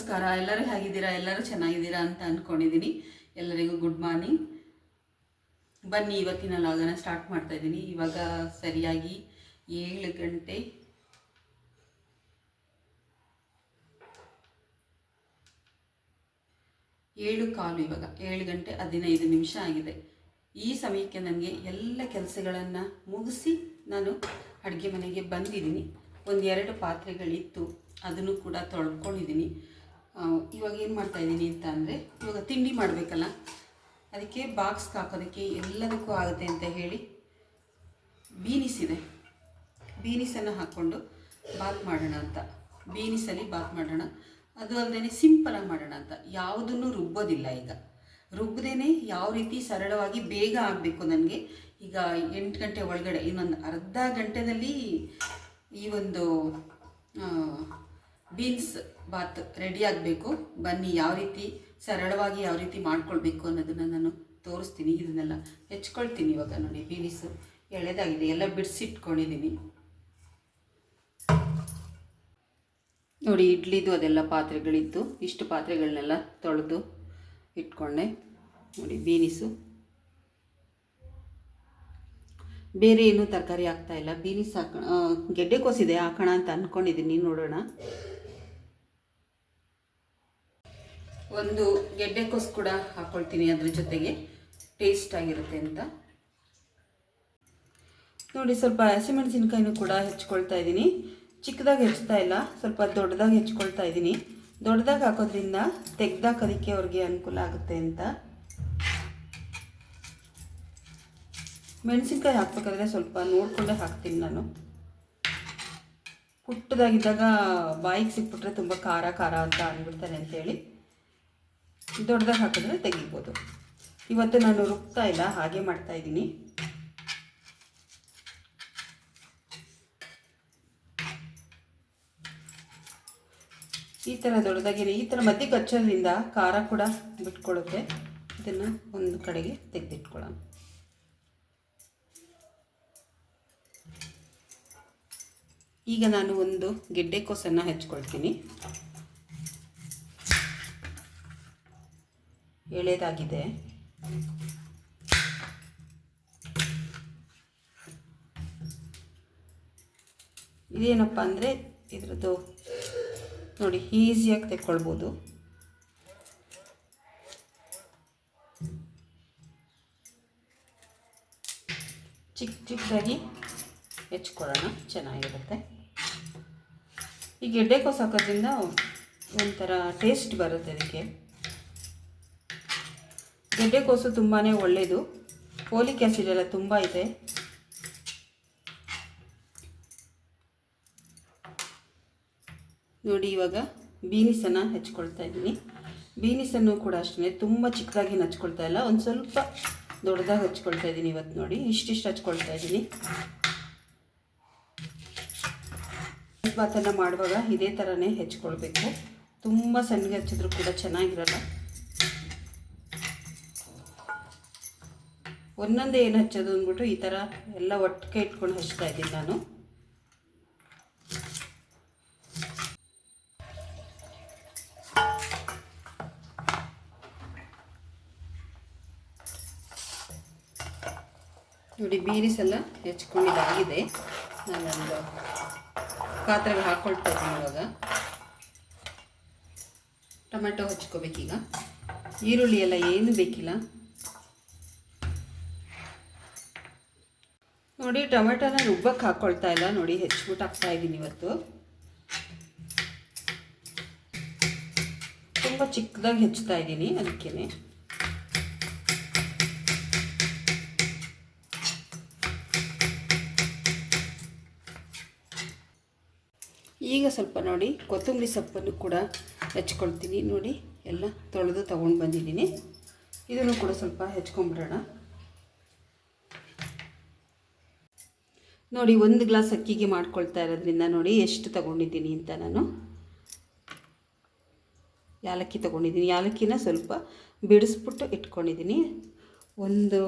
ನಮಸ್ಕಾರ. ಎಲ್ಲರೂ ಹೇಗಿದ್ದೀರಾ? ಎಲ್ಲರೂ ಚೆನ್ನಾಗಿದ್ದೀರಾ ಅಂತ ಅಂದ್ಕೊಂಡಿದ್ದೀನಿ. ಎಲ್ಲರಿಗೂ ಗುಡ್ ಮಾರ್ನಿಂಗ್. ಬನ್ನಿ ಇವತ್ತಿನ ಲಾಗನ ಸ್ಟಾರ್ಟ್ ಮಾಡ್ತಾ ಇದ್ದೀನಿ. ಇವಾಗ ಸರಿಯಾಗಿ 7 ಗಂಟೆ 7:15. ಇವಾಗ 7 ಗಂಟೆ 15 ನಿಮಿಷ ಆಗಿದೆ. ಈ ಸಮಯಕ್ಕೆ ನನಗೆ ಎಲ್ಲ ಕೆಲಸಗಳನ್ನು ಮುಗಿಸಿ ನಾನು ಅಡುಗೆ ಮನೆಗೆ ಬಂದಿದ್ದೀನಿ. 1-2 ಪಾತ್ರೆಗಳಿತ್ತು, ಅದನ್ನು ಕೂಡ ತೊಳ್ಕೊಂಡಿದ್ದೀನಿ. ಇವಾಗ ಏನು ಮಾಡ್ತಾಯಿದ್ದೀನಿ ಅಂತ ಅಂದರೆ, ಇವಾಗ ತಿಂಡಿ ಮಾಡಬೇಕಲ್ಲ, ಅದಕ್ಕೆ ಬಾಕ್ಸ್ಗೆ ಹಾಕೋದಕ್ಕೆ ಎಲ್ಲದಕ್ಕೂ ಆಗುತ್ತೆ ಅಂತ ಹೇಳಿ ಬೀನಿಸ್ ಇದೆ. ಬೀನಿಸನ್ನು ಹಾಕ್ಕೊಂಡು ಬಾತ್ ಮಾಡೋಣ ಅಂತ. ಬೀನಿಸಲ್ಲಿ ಬಾತ್ ಮಾಡೋಣ, ಅದು ಅಲ್ಲದೆ ಸಿಂಪಲಾಗಿ ಮಾಡೋಣ ಅಂತ. ಯಾವುದನ್ನು ರುಬ್ಬೋದಿಲ್ಲ. ಈಗ ರುಬ್ಬದೇನೆ ಯಾವ ರೀತಿ ಸರಳವಾಗಿ ಬೇಗ ಆಗಬೇಕು ನನಗೆ. ಈಗ 8 ಗಂಟೆ ಒಳಗಡೆ ಇನ್ನೊಂದು ಅರ್ಧ ಗಂಟೆಯಲ್ಲಿ ಈ ಒಂದು ಬೀನ್ಸ್ ಬಾತ್ ರೆಡಿ ಆಗಬೇಕು. ಬನ್ನಿ ಯಾವ ರೀತಿ ಸರಳವಾಗಿ ಯಾವ ರೀತಿ ಮಾಡ್ಕೊಳ್ಬೇಕು ಅನ್ನೋದನ್ನು ನಾನು ತೋರಿಸ್ತೀನಿ. ಇದನ್ನೆಲ್ಲ ಹೆಚ್ಕೊಳ್ತೀನಿ. ಇವಾಗ ನೋಡಿ, ಬೀನಿಸು ಎಳೆದಾಗಿದೆ, ಎಲ್ಲ ಬಿಡಿಸಿಟ್ಕೊಂಡಿದ್ದೀನಿ. ನೋಡಿ, ಇಡ್ಲಿದು ಅದೆಲ್ಲ ಪಾತ್ರೆಗಳಿತ್ತು, ಇಷ್ಟು ಪಾತ್ರೆಗಳನ್ನೆಲ್ಲ ತೊಳೆದು ಇಟ್ಕೊಂಡೆ. ನೋಡಿ, ಬೀನಿಸು, ಬೇರೆ ಏನೂ ತರಕಾರಿ ಹಾಕ್ತಾಯಿಲ್ಲ. ಬೀನಿಸ್ ಹಾಕೋಣ, ಗೆಡ್ಡೆಕೋಸಿದೆ ಹಾಕೋಣ ಅಂತ ಅಂದ್ಕೊಂಡಿದ್ದೀನಿ. ನೋಡೋಣ. ಒಂದು ಗೆಡ್ಡೆಕೋಸು ಕೂಡ ಹಾಕ್ಕೊಳ್ತೀನಿ, ಅದ್ರ ಜೊತೆಗೆ ಟೇಸ್ಟ್ ಆಗಿರುತ್ತೆ ಅಂತ. ನೋಡಿ, ಸ್ವಲ್ಪ ಹಸಿಮೆಣಸಿನ್ಕಾಯಿನೂ ಕೂಡ ಹೆಚ್ಕೊಳ್ತಾ ಇದ್ದೀನಿ. ಚಿಕ್ಕದಾಗಿ ಹೆಚ್ಚುತ್ತಾ ಇಲ್ಲ, ಸ್ವಲ್ಪ ದೊಡ್ಡದಾಗಿ ಹೆಚ್ಕೊಳ್ತಾ ಇದ್ದೀನಿ. ದೊಡ್ಡದಾಗಿ ಹಾಕೋದ್ರಿಂದ ತೆಗ್ದಾಕೋದಕ್ಕೆ ಅವ್ರಿಗೆ ಅನುಕೂಲ ಆಗುತ್ತೆ ಅಂತ. ಮೆಣಸಿನ್ಕಾಯಿ ಹಾಕ್ಬೇಕಾದ್ರೆ ಸ್ವಲ್ಪ ನೋಡಿಕೊಂಡೇ ಹಾಕ್ತೀನಿ ನಾನು. ಪುಟ್ಟದಾಗಿದ್ದಾಗ ಬಾಯಿಗೆ ಸಿಕ್ಬಿಟ್ರೆ ತುಂಬ ಖಾರ ಖಾರ ಅಂತ ಅಂದ್ಬಿಡ್ತಾನೆ ಅಂತೇಳಿ ದೊಡ್ಡದಾಗಿ ಹಾಕಿದ್ರೆ ತೆಗಿಬೋದು. ಇವತ್ತು ನಾನು ರುಬ್ತಾ ಇಲ್ಲ, ಹಾಗೆ ಮಾಡ್ತಾಯಿದ್ದೀನಿ. ಈ ಥರ ದೊಡ್ಡದಾಗಿ, ಈ ಥರ ಮಧ್ಯೆ ಕಚ್ಚೋದ್ರಿಂದ ಖಾರ ಕೂಡ ಬಿಟ್ಕೊಳ್ಳುತ್ತೆ. ಇದನ್ನು ಒಂದು ಕಡೆಗೆ ತೆಗೆದಿಟ್ಕೊಳ್ಳೋಣ. ಈಗ ನಾನು ಒಂದು ಗೆಡ್ಡೆಕೋಸನ್ನು ಹೆಚ್ಕೊಳ್ತೀನಿ. ಎಳೆದಾಗಿದೆ. ಇದೇನಪ್ಪ ಅಂದರೆ, ಇದರದ್ದು ನೋಡಿ, ಈಸಿಯಾಗಿ ತೆಕ್ಕೊಳ್ಬೋದು. ಚಿಕ್ಕದಾಗಿ ಹೆಚ್ಕೊಳ್ಳೋಣ, ಚೆನ್ನಾಗಿರುತ್ತೆ. ಈ ಗೆಡ್ಡೆಕೋಸು ಹಾಕೋದ್ರಿಂದ ಒಂಥರ ಟೇಸ್ಟ್ ಬರುತ್ತೆ ಅದಕ್ಕೆ. ಗೆಡ್ಡೆಕೋಸು ತುಂಬಾ ಒಳ್ಳೆಯದು, ಫೋಲಿಕ್ ಆ್ಯಸಿಡ್ ಎಲ್ಲ ತುಂಬ ಇದೆ. ನೋಡಿ, ಇವಾಗ ಬೀನಿಸನ್ನು ಹೆಚ್ಕೊಳ್ತಾ ಇದ್ದೀನಿ. ಬೀನಿಸನ್ನು ಕೂಡ ಅಷ್ಟೇ ತುಂಬ ಚಿಕ್ಕದಾಗಿ ಹಚ್ಕೊಳ್ತಾ ಇಲ್ಲ, ಒಂದು ಸ್ವಲ್ಪ ದೊಡ್ಡದಾಗಿ ಹಚ್ಕೊಳ್ತಾ ಇದ್ದೀನಿ. ಇವತ್ತು ನೋಡಿ, ಇಷ್ಟಿಷ್ಟು ಹಚ್ಕೊಳ್ತಾ ಇದ್ದೀನಿ. ಬಾತನ್ನು ಮಾಡುವಾಗ ಇದೇ ಥರನೇ ಹೆಚ್ಕೊಳ್ಬೇಕು. ತುಂಬ ಸಣ್ಣಗೆ ಹಚ್ಚಿದ್ರೂ ಕೂಡ ಚೆನ್ನಾಗಿರಲ್ಲ. ಒಂದೊಂದೇ ಏನು ಹಚ್ಚೋದು ಅಂದ್ಬಿಟ್ಟು ಈ ಥರ ಎಲ್ಲ ಒಟ್ಟಿಗೆ ಇಟ್ಕೊಂಡು ಹಚ್ತಾ ಇದ್ದೀನಿ ನಾನು. ನೋಡಿ, ಬೀನಿಸೆಲ್ಲ ಹೆಚ್ಕೊಂಡಿದ್ದಾಗಿದೆ. ನಾನೊಂದು ಪಾತ್ರೆಗೆ ಹಾಕ್ಕೊಳ್ತಾ ಇದ್ದೀನಿ. ಇವಾಗ ಟೊಮೆಟೊ ಹಚ್ಕೋಬೇಕೀಗ. ಈರುಳ್ಳಿ ಎಲ್ಲ ಏನು ಬೇಕಿಲ್ಲ. ನೋಡಿ, ಟೊಮೆಟೊನ ರುಬ್ಬಕ್ಕೆ ಹಾಕ್ಕೊಳ್ತಾ ಇಲ್ಲ. ನೋಡಿ, ಹೆಚ್ಚಿಬಿಟ್ಟು ಹಾಕ್ತಾ ಇದ್ದೀನಿ ಇವತ್ತು. ತುಂಬ ಚಿಕ್ಕದಾಗಿ ಹೆಚ್ಚುತ್ತಾ ಇದ್ದೀನಿ, ಅದಕ್ಕೇ. ಈಗ ಸ್ವಲ್ಪ ನೋಡಿ, ಕೊತ್ತಂಬರಿ ಸೊಪ್ಪನ್ನು ಕೂಡ ಹೆಚ್ಕೊಳ್ತೀನಿ. ನೋಡಿ, ಎಲ್ಲ ತೊಳೆದು ತೊಗೊಂಡು ಬಂದಿದ್ದೀನಿ. ಇದನ್ನು ಕೂಡ ಸ್ವಲ್ಪ ಹೆಚ್ಕೊಂಡ್ಬಿಡೋಣ. ನೋಡಿ, 1 ಗ್ಲಾಸ್ ಅಕ್ಕಿಗೆ ಮಾಡ್ಕೊಳ್ತಾ ಇರೋದ್ರಿಂದ ನೋಡಿ ಎಷ್ಟು ತೊಗೊಂಡಿದ್ದೀನಿ ಅಂತ. ನಾನು ಯಾಲಕ್ಕಿ ತೊಗೊಂಡಿದ್ದೀನಿ. ಯಾಲಕ್ಕಿನ ಸ್ವಲ್ಪ ಬಿಡಿಸ್ಬಿಟ್ಟು ಇಟ್ಕೊಂಡಿದ್ದೀನಿ. 1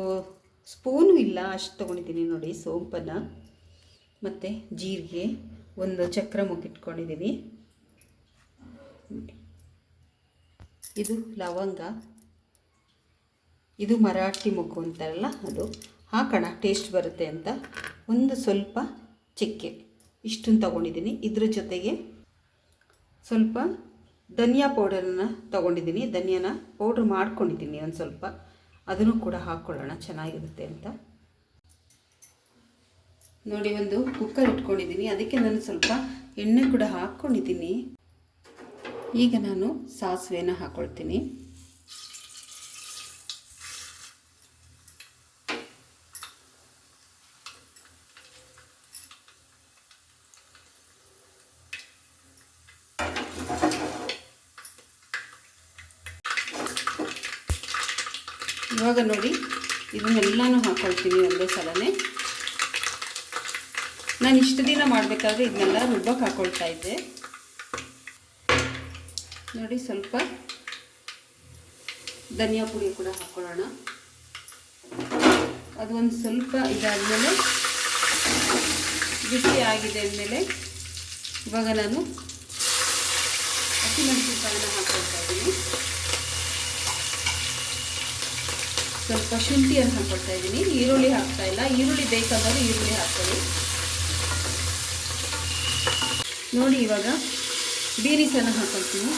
ಸ್ಪೂನು ಇಲ್ಲ, ಅಷ್ಟು ತೊಗೊಂಡಿದ್ದೀನಿ. ನೋಡಿ, ಸೋಂಪನ್ನು ಮತ್ತು ಜೀರಿಗೆ, 1 ಚಕ್ರ ಮುಗ್ಗಿಟ್ಕೊಂಡಿದ್ದೀನಿ. ಇದು ಲವಂಗ, ಇದು ಮರಾಠಿ ಮೊಗ್ಗು ಅಂತಾರಲ್ಲ ಅದು ಹಾಕೋಣ, ಟೇಸ್ಟ್ ಬರುತ್ತೆ ಅಂತ. ಒಂದು ಸ್ವಲ್ಪ ಚಕ್ಕೆ, ಇಷ್ಟನ್ನು ತೊಗೊಂಡಿದ್ದೀನಿ. ಇದ್ರ ಜೊತೆಗೆ ಸ್ವಲ್ಪ ಧನಿಯಾ ಪೌಡರನ್ನು ತೊಗೊಂಡಿದ್ದೀನಿ. ಧನಿಯಾನ ಪೌಡ್ರ್ ಮಾಡ್ಕೊಂಡಿದ್ದೀನಿ ಒಂದು ಸ್ವಲ್ಪ, ಅದನ್ನು ಕೂಡ ಹಾಕ್ಕೊಳ್ಳೋಣ, ಚೆನ್ನಾಗಿರುತ್ತೆ ಅಂತ. ನೋಡಿ, ಒಂದು ಕುಕ್ಕರ್ ಇಟ್ಕೊಂಡಿದ್ದೀನಿ, ಅದಕ್ಕೆ ನಾನು ಸ್ವಲ್ಪ ಎಣ್ಣೆ ಕೂಡ ಹಾಕ್ಕೊಂಡಿದ್ದೀನಿ. ಈಗ ನಾನು ಸಾಸಿವೆನ ಹಾಕ್ಕೊಳ್ತೀನಿ. ಇವಾಗ ನೋಡಿ, ಇದನ್ನೆಲ್ಲನೂ ಹಾಕ್ಕೊಳ್ತೀನಿ ಒಂದೇ ಸಲನೇ. ನಾನು ಇಷ್ಟು ದಿನ ಮಾಡಬೇಕಾದ್ರೆ ಇದನ್ನೆಲ್ಲ ರುಬ್ಬಕ್ಕೆ ಹಾಕ್ಕೊಳ್ತಾ ಇದ್ದೆ. ನೋಡಿ, ಸ್ವಲ್ಪ ಧನಿಯಾ ಪುಡಿ ಕೂಡ ಹಾಕ್ಕೊಳ್ಳೋಣ. ಅದು ಒಂದು ಸ್ವಲ್ಪ ಇದಾದಮೇಲೆ, ಬಿಸಿ ಆಗಿದೆ ಅಂದಮೇಲೆ ಇವಾಗ ನಾನು ಹಸಿಮೆಣಸಿನಕಾಯಿನ ಹಾಕ್ಕೊಳ್ತಾ ಇದ್ದೀನಿ. ಸ್ವಲ್ಪ ಶುಂಠಿಯನ್ನು ಹಾಕ್ಕೊಳ್ತಾ ಇದ್ದೀನಿ. ಈರುಳ್ಳಿ ಹಾಕ್ತಾ ಇಲ್ಲ, ಈರುಳ್ಳಿ ಬೇಕಾದರೂ ಈರುಳ್ಳಿ ಹಾಕ್ಕೊಳ್ಳಿ. ನೋಡಿ, ಇವಾಗ ಬೀನಿಸನ್ನು ಹಾಕ್ಕೊಳ್ತೀನಿ.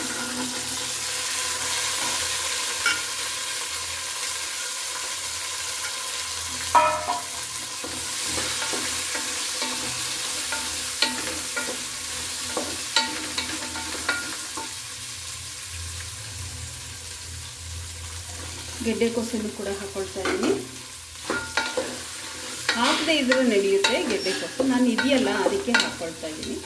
ಗೆಡ್ಡೆಕೋಸನ್ನು ಕೂಡ ಹಾಕ್ಕೊಳ್ತಾ ಇದ್ದೀನಿ. ಹಾಕದೇ ಇದ್ರೂ ನಡೆಯುತ್ತೆ ಗೆಡ್ಡೆಕೋಸು, ನಾನು ಇದೆಯಲ್ಲ ಅದಕ್ಕೆ ಹಾಕ್ಕೊಳ್ತಾ ಇದ್ದೀನಿ.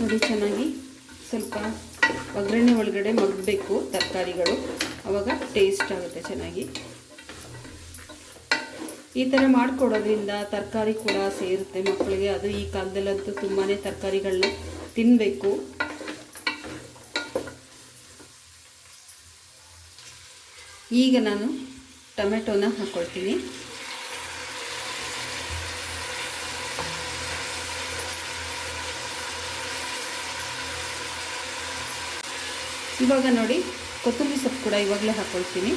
ನೋಡಿ, ಚೆನ್ನಾಗಿ ಸ್ವಲ್ಪ ಒಗ್ಗರಣೆ ಒಳಗಡೆ ಮಗ್ಗಬೇಕು ತರಕಾರಿಗಳು, ಆವಾಗ ಟೇಸ್ಟ್ ಆಗುತ್ತೆ ಚೆನ್ನಾಗಿ. ಈ ಥರ ಮಾಡಿಕೊಡೋದ್ರಿಂದ ತರಕಾರಿ ಕೂಡ ಸೇರುತ್ತೆ ಮಕ್ಕಳಿಗೆ. ಅದು ಈ ಕಾಲದಲ್ಲಂತೂ ತುಂಬಾ ತರಕಾರಿಗಳನ್ನ ತಿನ್ನಬೇಕು. ಈಗ ನಾನು ಟೊಮೆಟೊನ ಹಾಕ್ಕೊಳ್ತೀನಿ. ಇವಾಗ ನೋಡಿ, ಕೊತ್ತಂಬರಿ ಸೊಪ್ಪು ಕೂಡ ಇವಾಗಲೇ ಹಾಕ್ಕೊಳ್ತೀನಿ.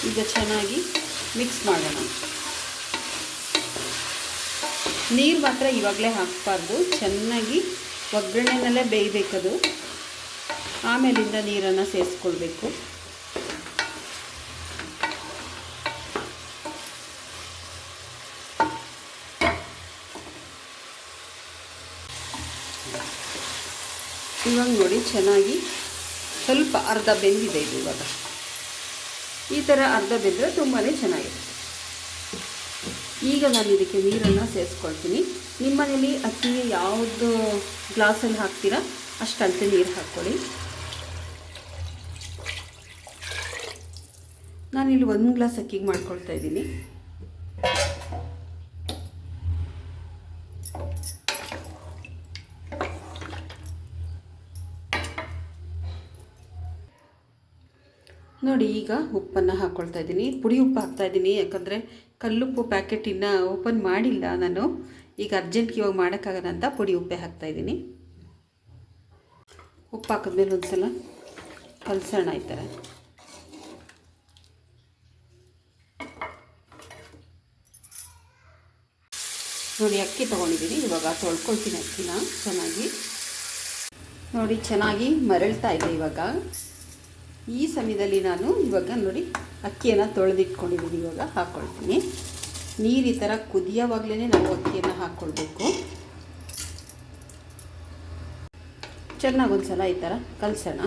ಈಗ ಚೆನ್ನಾಗಿ ಮಿಕ್ಸ್ ಮಾಡೋಣ. ನೀರು ಮಾತ್ರ ಇವಾಗಲೇ ಹಾಕಬಾರ್ದು, ಚೆನ್ನಾಗಿ ಒಗ್ಗರಣೆನಲ್ಲೇ ಬೇಯಬೇಕದು, ಆಮೇಲಿಂದ ನೀರನ್ನು ಸೇರಿಸ್ಕೊಳ್ಬೇಕು. ಇವಾಗ ನೋಡಿ, ಚೆನ್ನಾಗಿ ಸ್ವಲ್ಪ ಅರ್ಧ ಬೆಂದಿದೆ ಇದು. ಇವಾಗ ಈ ಥರ ಅರ್ಧ ಬೆಂದರೆ ತುಂಬಾ ಚೆನ್ನಾಗಿರುತ್ತೆ. ಈಗ ನಾನು ಇದಕ್ಕೆ ನೀರನ್ನು ಸೇರಿಸ್ಕೊಳ್ತೀನಿ. ನಿಮ್ಮ ಮನೇಲಿ ಅಕ್ಕಿ ಯಾವುದು ಗ್ಲಾಸಲ್ಲಿ ಹಾಕ್ತೀರಾ ಅಷ್ಟಂತೆ ನೀರು ಹಾಕ್ಕೊಳ್ಳಿ. ನಾನಿಲ್ಲಿ 1 ಗ್ಲಾಸ್ ಅಕ್ಕಿಗೆ ಮಾಡ್ಕೊಳ್ತಾ ಇದ್ದೀನಿ. ನೋಡಿ, ಈಗ ಉಪ್ಪನ್ನು ಹಾಕ್ಕೊಳ್ತಾ ಇದ್ದೀನಿ. ಪುಡಿ ಉಪ್ಪು ಹಾಕ್ತಾಯಿದ್ದೀನಿ, ಯಾಕಂದರೆ ಕಲ್ಲುಪ್ಪು ಪ್ಯಾಕೆಟ್ ಇನ್ನೂ ಓಪನ್ ಮಾಡಿಲ್ಲ ನಾನು. ಈಗ ಅರ್ಜೆಂಟ್ಗೆ ಇವಾಗ ಮಾಡೋಕ್ಕಾಗಲ್ಲ ಅಂತ ಪುಡಿ ಉಪ್ಪೆ ಹಾಕ್ತಾಯಿದ್ದೀನಿ. ಉಪ್ಪು ಹಾಕಿದ್ಮೇಲೆ ಒಂದು ಸಲ ಕಲಸೋಣ ಈ ಥರ. ನೋಡಿ, ಅಕ್ಕಿ ತೊಗೊಂಡಿದ್ದೀನಿ. ಇವಾಗ ತೊಳ್ಕೊಳ್ತೀನಿ ಅಕ್ಕಿನ ಚೆನ್ನಾಗಿ. ನೋಡಿ, ಚೆನ್ನಾಗಿ ಮರಳ್ತಾ ಇದೆ ಇವಾಗ. ಈ ಸಮಯದಲ್ಲಿ ನಾನು ಇವಾಗ ನೋಡಿ ಅಕ್ಕಿಯನ್ನು ತೊಳೆದಿಟ್ಕೊಂಡಿದ್ದೀನಿ. ಇವಾಗ ಹಾಕ್ಕೊಳ್ತೀನಿ. ನೀರು ಈ ಥರ ಕುದಿಯೋವಾಗಲೇ ನಾವು ಅಕ್ಕಿಯನ್ನು ಹಾಕ್ಕೊಳ್ಬೇಕು. ಚೆನ್ನಾಗಿ ಒಂದು ಸಲ ಈ ಥರ ಕಲಸೋಣ.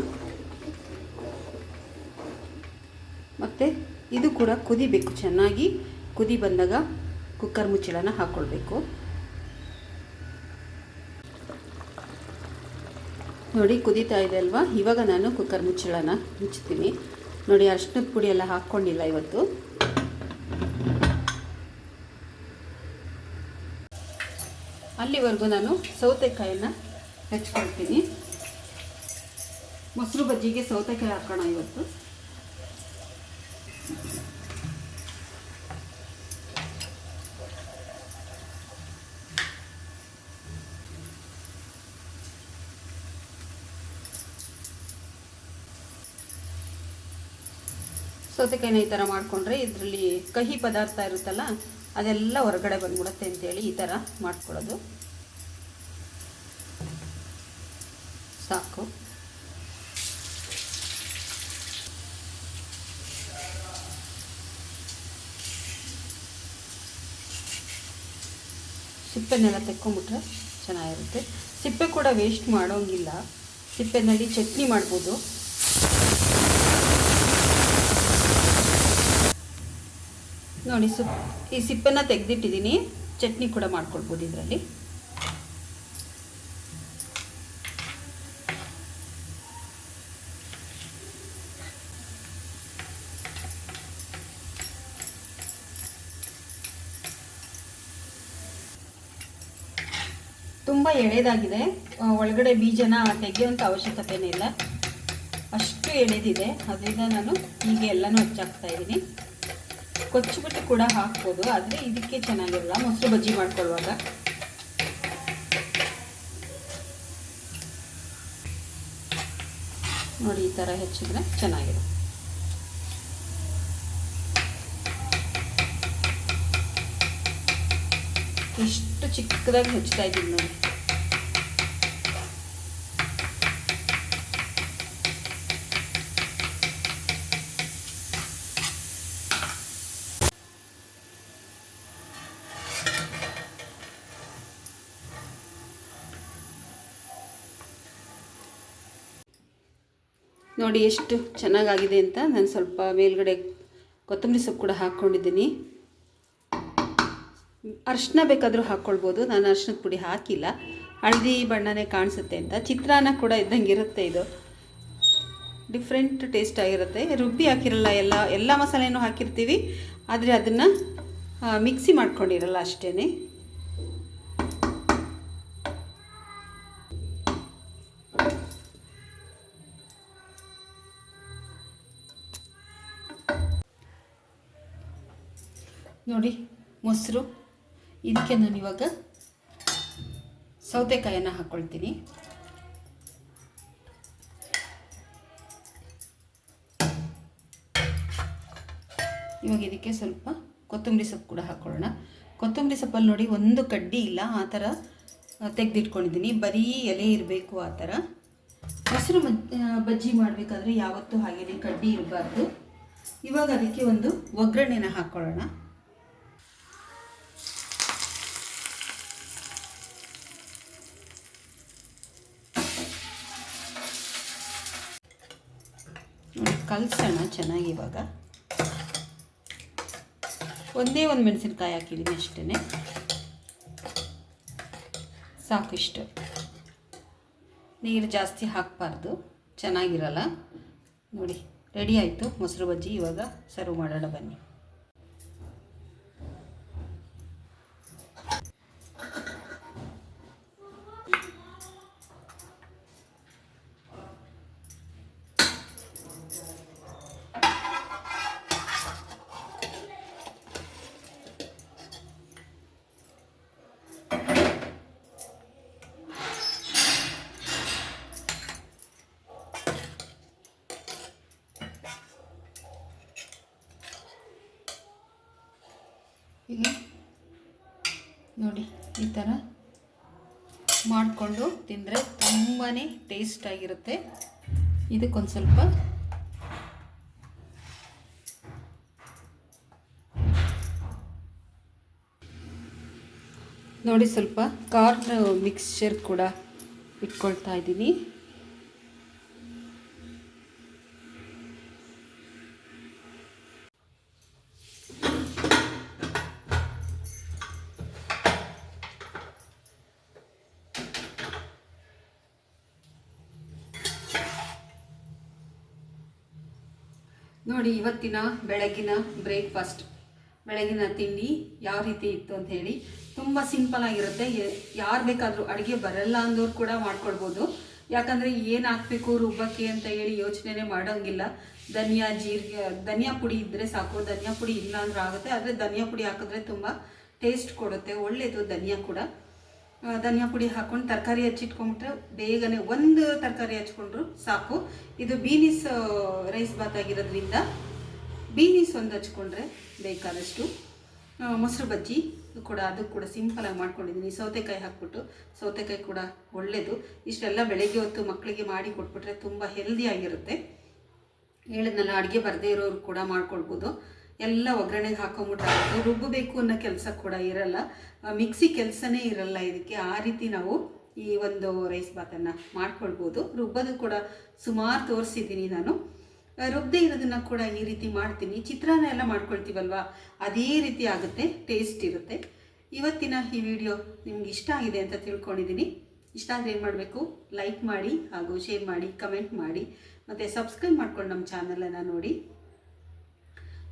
ಮತ್ತು ಇದು ಕೂಡ ಕುದಿಬೇಕು. ಚೆನ್ನಾಗಿ ಕುದಿ ಬಂದಾಗ ಕುಕ್ಕರ್ ಮುಚ್ಚಳನ ಹಾಕ್ಕೊಳ್ಬೇಕು. ನೋಡಿ, ಕುದೀತಾ ಇದೆ ಅಲ್ವಾ. ಇವಾಗ ನಾನು ಕುಕ್ಕರ್ ಮುಚ್ಚಳನ ಮುಚ್ತೀನಿ. ನೋಡಿ, ಅರಿಶಿನದ ಪುಡಿ ಎಲ್ಲ ಹಾಕ್ಕೊಂಡಿಲ್ಲ ಇವತ್ತು. ಅಲ್ಲಿವರೆಗೂ ನಾನು ಸೌತೆಕಾಯನ್ನು ಹೆಚ್ಚಿಕೊಳ್ತೀನಿ. ಮೊಸರು ಬಜ್ಜಿಗೆ ಸೌತೆಕಾಯಿ ಹಾಕೋಣ ಇವತ್ತು. ಸೌತೆಕಾಯಿನ ಈ ಥರ ಮಾಡಿಕೊಂಡ್ರೆ ಇದರಲ್ಲಿ ಕಹಿ ಪದಾರ್ಥ ಇರುತ್ತಲ್ಲ ಅದೆಲ್ಲ ಹೊರಗಡೆ ಬಂದ್ಬಿಡುತ್ತೆ ಅಂತೇಳಿ ಈ ಥರ ಮಾಡ್ಕೊಳ್ಳೋದು. ಸಾಕು. ಸಿಪ್ಪೆನೆಲ್ಲ ತೆಕ್ಕೊಂಬಿಟ್ರೆ ಚೆನ್ನಾಗಿರುತ್ತೆ. ಸಿಪ್ಪೆ ಕೂಡ ವೇಸ್ಟ್ ಮಾಡೋಂಗಿಲ್ಲ. ಸಿಪ್ಪೆನಲ್ಲಿ ಚಟ್ನಿ ಮಾಡ್ಬೋದು. ನೋಡಿ, ಈ ಸಿಪ್ಪೆನ ತೆಗೆದಿಟ್ಟಿದ್ದೀನಿ. ಚಟ್ನಿ ಕೂಡ ಮಾಡ್ಕೊಳ್ಬೋದು ಇದರಲ್ಲಿ. ತುಂಬ ಎಳೆದಾಗಿದೆ. ಒಳಗಡೆ ಬೀಜನ ತೆಗೆಯುವಂಥ ಅವಶ್ಯಕತೆಯೇ ಇಲ್ಲ, ಅಷ್ಟು ಎಳೆದಿದೆ. ಅದರಿಂದ ನಾನು ಹೀಗೆ ಎಲ್ಲನೂ ಹಚ್ಚಾಕ್ತಾ ಇದ್ದೀನಿ. ಕೊಚ್ಚಿಬಿಟ್ಟು ಕೂಡ ಹಾಕ್ಬೋದು, ಆದರೆ ಇದಕ್ಕೆ ಚೆನ್ನಾಗಿರಲ್ಲ ಮೊಸರು ಬಜ್ಜಿ ಮಾಡ್ಕೊಳ್ಳುವಾಗ. ನೋಡಿ, ಈ ಥರ ಹೆಚ್ಚಿದ್ರೆ ಚೆನ್ನಾಗಿದೆ. ಎಷ್ಟು ಚಿಕ್ಕದಾಗಿ ಹೆಚ್ಚುತ್ತಾ ಇದ್ದೀನಿ ನೋಡಿ. ನೋಡಿ ಎಷ್ಟು ಚೆನ್ನಾಗಾಗಿದೆ ಅಂತ. ನಾನು ಸ್ವಲ್ಪ ಮೇಲ್ಗಡೆ ಕೊತ್ತಂಬರಿ ಸೊಪ್ಪು ಕೂಡ ಹಾಕ್ಕೊಂಡಿದ್ದೀನಿ. ಅರಿಶಿನ ಬೇಕಾದರೂ ಹಾಕ್ಕೊಳ್ಬೋದು. ನಾನು ಅರಿಶಿನದ ಪುಡಿ ಹಾಕಿಲ್ಲ, ಹಳದಿ ಬಣ್ಣನೇ ಕಾಣಿಸುತ್ತೆ ಅಂತ. ಚಿತ್ರಾನ್ನ ಕೂಡ ಇದ್ದಂಗೆ ಇರುತ್ತೆ. ಇದು ಡಿಫ್ರೆಂಟ್ ಟೇಸ್ಟ್ ಆಗಿರುತ್ತೆ. ರುಬ್ಬಿ ಹಾಕಿರಲ್ಲ, ಎಲ್ಲ ಮಸಾಲೆನೂ ಹಾಕಿರ್ತೀವಿ, ಆದರೆ ಅದನ್ನು ಮಿಕ್ಸಿ ಮಾಡ್ಕೊಂಡಿರಲ್ಲ ಅಷ್ಟೇ. ನೋಡಿ, ಮೊಸರು. ಇದಕ್ಕೆ ನಾನು ಇವಾಗ ಸೌತೆಕಾಯನ್ನು ಹಾಕ್ಕೊಳ್ತೀನಿ. ಇವಾಗ ಇದಕ್ಕೆ ಸ್ವಲ್ಪ ಕೊತ್ತಂಬರಿ ಸೊಪ್ಪು ಕೂಡ ಹಾಕ್ಕೊಳ್ಳೋಣ. ಕೊತ್ತಂಬರಿ ಸೊಪ್ಪಲ್ಲಿ ನೋಡಿ ಒಂದು ಕಡ್ಡಿ ಇಲ್ಲ, ಆ ಥರ ತೆಗೆದಿಟ್ಕೊಂಡಿದ್ದೀನಿ. ಬರೀ ಎಲೆ ಇರಬೇಕು ಆ ಥರ. ಮೊಸರು ಬಜ್ಜಿ ಮಾಡಬೇಕಾದ್ರೆ ಯಾವತ್ತೂ ಹಾಗೆಯೇ ಕಡ್ಡಿ ಇರಬಾರ್ದು. ಇವಾಗ ಅದಕ್ಕೆ ಒಂದು ಒಗ್ಗರಣೆನ ಹಾಕ್ಕೊಳ್ಳೋಣ. ಕಲಸೋಣ ಚೆನ್ನಾಗಿ. ಇವಾಗ ಒಂದೇ ಒಂದು ಮೆಣಸಿನ್ಕಾಯಿ ಹಾಕಿದ್ದೀನಿ ಅಷ್ಟೇ, ಸಾಕು. ಇಷ್ಟು ನೀರು ಜಾಸ್ತಿ ಹಾಕಬಾರ್ದು, ಚೆನ್ನಾಗಿರಲ್ಲ. ನೋಡಿ, ರೆಡಿ ಆಯಿತು ಮೊಸರು ಬಜ್ಜಿ. ಇವಾಗ ಸರ್ವ್ ಮಾಡೋಣ ಬನ್ನಿ. ಹೀಗೆ ನೋಡಿ, ಈ ಥರ ಮಾಡಿಕೊಂಡು ತಿಂದರೆ ತುಂಬಾ ಟೇಸ್ಟಾಗಿರುತ್ತೆ. ಇದಕ್ಕೊಂದು ಸ್ವಲ್ಪ ನೋಡಿ, ಸ್ವಲ್ಪ ಕಾರ್ನ್ ಮಿಕ್ಸ್ಚರ್ ಕೂಡ ಇಟ್ಕೊಳ್ತಾ ಇದ್ದೀನಿ. ನೋಡಿ, ಇವತ್ತಿನ ಬೆಳಗಿನ ಬ್ರೇಕ್ಫಾಸ್ಟ್, ಬೆಳಗಿನ ತಿಂಡಿ ಯಾವ ರೀತಿ ಇತ್ತು ಅಂತ ಹೇಳಿ ತುಂಬ ಸಿಂಪಲ್ ಆಗಿರುತ್ತೆ. ಯಾರು ಬೇಕಾದರೂ ಅಡುಗೆ ಬರಲ್ಲ ಅಂದವ್ರು ಕೂಡ ಮಾಡ್ಕೊಳ್ಬೋದು. ಯಾಕಂದರೆ ಏನು ಹಾಕಬೇಕು ರುಬ್ಬಕ್ಕೆ ಅಂತ ಹೇಳಿ ಯೋಚನೆ ಮಾಡೋಂಗಿಲ್ಲ. ಧನಿಯಾ ಜೀರಿಗೆ ಧನಿಯಾ ಪುಡಿ ಇದ್ದರೆ ಸಾಕು, ಧನಿಯಾ ಪುಡಿ ಇಲ್ಲ ಅಂದ್ರೆ ಆಗುತ್ತೆ. ಆದರೆ ಧನಿಯಾ ಪುಡಿ ಹಾಕಿದ್ರೆ ತುಂಬ ಟೇಸ್ಟ್ ಕೊಡುತ್ತೆ, ಒಳ್ಳೆಯದು ಧನಿಯಾ ಕೂಡ. ಧನಿಯಾ ಪುಡಿ ಹಾಕ್ಕೊಂಡು ತರಕಾರಿ ಹಚ್ಚಿಟ್ಕೊಂಡ್ಬಿಟ್ರೆ ಬೇಗನೆ ಒಂದು ತರಕಾರಿ ಹಚ್ಕೊಂಡ್ರು ಸಾಕು. ಇದು ಬೀನಿಸ್ ರೈಸ್ ಬಾತ್ ಆಗಿರೋದ್ರಿಂದ ಬೀನಿಸ್ ಒಂದು ಹಚ್ಕೊಂಡ್ರೆ ಬೇಕಾದಷ್ಟು. ಮೊಸರು ಬಜ್ಜಿ ಕೂಡ ಅದು ಕೂಡ ಸಿಂಪಲಾಗಿ ಮಾಡ್ಕೊಂಡಿದ್ದೀನಿ. ಸೌತೆಕಾಯಿ ಹಾಕ್ಬಿಟ್ಟು, ಸೌತೆಕಾಯಿ ಕೂಡ ಒಳ್ಳೆಯದು. ಇಷ್ಟೆಲ್ಲ ಬೆಳಗ್ಗೆ ಹೊತ್ತು ಮಕ್ಕಳಿಗೆ ಮಾಡಿ ಕೊಟ್ಬಿಟ್ರೆ ತುಂಬ ಹೆಲ್ದಿಯಾಗಿರುತ್ತೆ. ಹೇಳಿದ್ನಲ್ಲ, ಅಡುಗೆ ಬರದೇ ಇರೋರು ಕೂಡ ಮಾಡ್ಕೊಳ್ಬೋದು. ಎಲ್ಲ ಒಗ್ಗರಣೆಗೆ ಹಾಕೊಂಬಿಟ್ರೆ ರುಬ್ಬಬೇಕು ಅನ್ನೋ ಕೆಲಸ ಕೂಡ ಇರಲ್ಲ, ಮಿಕ್ಸಿ ಕೆಲಸನೇ ಇರಲ್ಲ ಇದಕ್ಕೆ. ಆ ರೀತಿ ನಾವು ಈ ಒಂದು ರೈಸ್ ಬಾತನ್ನು ಮಾಡ್ಕೊಳ್ಬೋದು. ರುಬ್ಬೋದು ಕೂಡ ಸುಮಾರು ತೋರಿಸಿದ್ದೀನಿ ನಾನು. ರುಬ್ಬದೇ ಇರೋದನ್ನು ಕೂಡ ಈ ರೀತಿ ಮಾಡ್ತೀನಿ. ಚಿತ್ರಾನ್ನ ಎಲ್ಲ ಮಾಡ್ಕೊಳ್ತೀವಲ್ವ, ಅದೇ ರೀತಿ ಆಗುತ್ತೆ, ಟೇಸ್ಟ್ ಇರುತ್ತೆ. ಇವತ್ತಿನ ಈ ವಿಡಿಯೋ ನಿಮ್ಗೆ ಇಷ್ಟ ಆಗಿದೆ ಅಂತ ತಿಳ್ಕೊಂಡಿದ್ದೀನಿ. ಇಷ್ಟ ಆದರೆ ಏನು ಮಾಡಬೇಕು, ಲೈಕ್ ಮಾಡಿ ಹಾಗೂ ಶೇರ್ ಮಾಡಿ, ಕಮೆಂಟ್ ಮಾಡಿ ಮತ್ತು ಸಬ್ಸ್ಕ್ರೈಬ್ ಮಾಡ್ಕೊಂಡು ನಮ್ಮ ಚಾನಲನ್ನು ನೋಡಿ.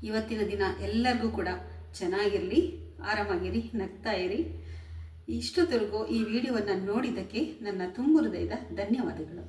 ಇವತ್ತಿನ ದಿನ ಎಲ್ಲರಿಗೂ ಕೂಡ ಚೆನ್ನಾಗಿರಲಿ, ಆರಾಮಾಗಿರಿ, ನಗ್ತಾ ಇರಿ. ಇಷ್ಟೊತ್ತರೆಗೂ ಈ ವಿಡಿಯೋವನ್ನು ನೋಡಿದ್ದಕ್ಕೆ ನನ್ನ ತುಂಬ ಹೃದಯದ ಧನ್ಯವಾದಗಳು.